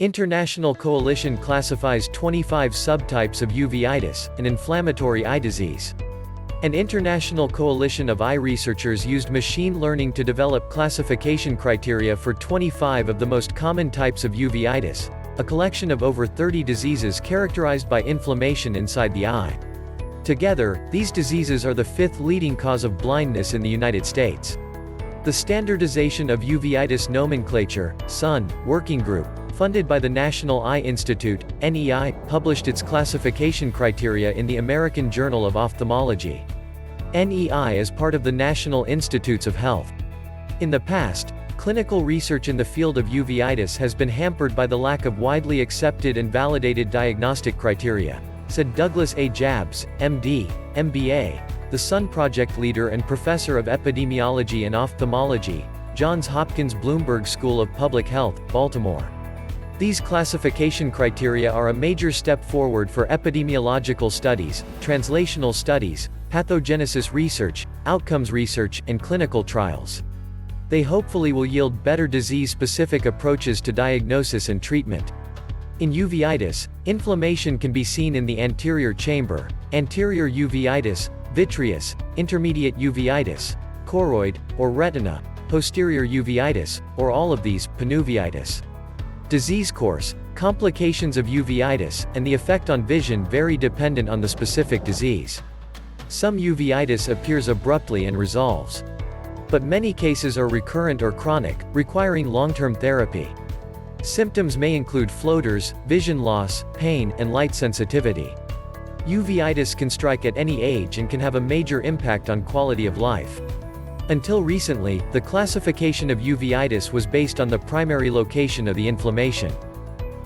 International coalition classifies 25 subtypes of uveitis, an inflammatory eye disease. An international coalition of eye researchers used machine learning to develop classification criteria for 25 of the most common types of uveitis, a collection of over 30 diseases characterized by inflammation inside the eye. Together, these diseases are the fifth leading cause of blindness in the United States. The Standardization of Uveitis Nomenclature, SUN, working group, funded by the National Eye Institute, NEI, published its classification criteria in the American Journal of Ophthalmology. NEI is part of the National Institutes of Health. In the past, clinical research in the field of uveitis has been hampered by the lack of widely accepted and validated diagnostic criteria, said Douglas A. Jabs, MD, MBA, the SUN project leader and professor of epidemiology and ophthalmology, Johns Hopkins Bloomberg School of Public Health, Baltimore. These classification criteria are a major step forward for epidemiological studies, translational studies, pathogenesis research, outcomes research, and clinical trials. They hopefully will yield better disease-specific approaches to diagnosis and treatment. In uveitis, inflammation can be seen in the anterior chamber, anterior uveitis, vitreous, intermediate uveitis, choroid, or retina, posterior uveitis, or all of these, panuveitis. Disease course, complications of uveitis, and the effect on vision vary dependent on the specific disease. Some uveitis appears abruptly and resolves. But many cases are recurrent or chronic, requiring long-term therapy. Symptoms may include floaters, vision loss, pain, and light sensitivity. Uveitis can strike at any age and can have a major impact on quality of life. Until recently, the classification of uveitis was based on the primary location of the inflammation.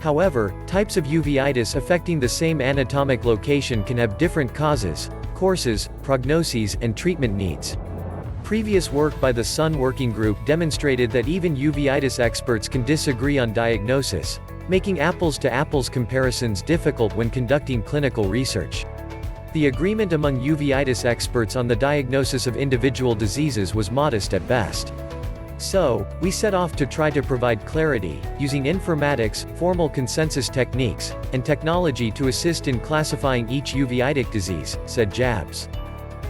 However, types of uveitis affecting the same anatomic location can have different causes, courses, prognoses, and treatment needs. Previous work by the SUN working group demonstrated that even uveitis experts can disagree on diagnosis, making apples-to-apples comparisons difficult when conducting clinical research. The agreement among uveitis experts on the diagnosis of individual diseases was modest at best. So, we set off to try to provide clarity, using informatics, formal consensus techniques, and technology to assist in classifying each uveitic disease, said Jabs.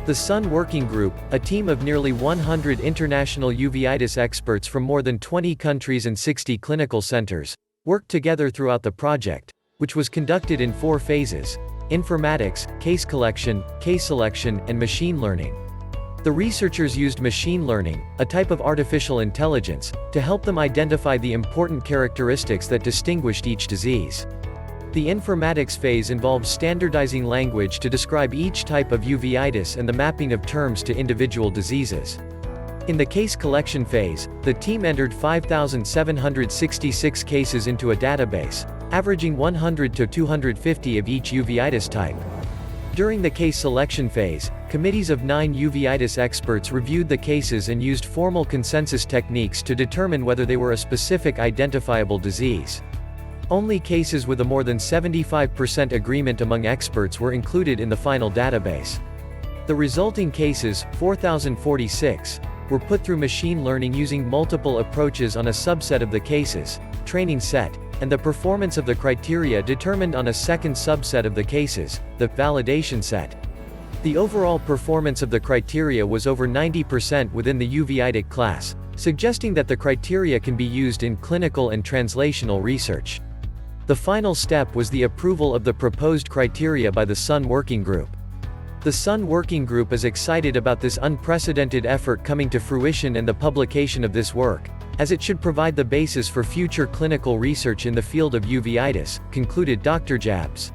The SUN working group, a team of nearly 100 international uveitis experts from more than 20 countries and 60 clinical centers, worked together throughout the project, which was conducted in 4 phases: informatics, case collection, case selection, and machine learning. The researchers used machine learning, a type of artificial intelligence, to help them identify the important characteristics that distinguished each disease. The informatics phase involves standardizing language to describe each type of uveitis and the mapping of terms to individual diseases. In the case collection phase, the team entered 5,766 cases into a database, averaging 100 to 250 of each uveitis type. During the case selection phase, committees of 9 uveitis experts reviewed the cases and used formal consensus techniques to determine whether they were a specific identifiable disease. Only cases with a more than 75% agreement among experts were included in the final database. The resulting cases, 4,046, were put through machine learning using multiple approaches on a subset of the cases, training set, and the performance of the criteria determined on a second subset of the cases, the validation set. The overall performance of the criteria was over 90% within the uveitic class, suggesting that the criteria can be used in clinical and translational research. The final step was the approval of the proposed criteria by the SUN working group. The SUN working group is excited about this unprecedented effort coming to fruition and the publication of this work, as it should provide the basis for future clinical research in the field of uveitis, concluded Dr. Jabs.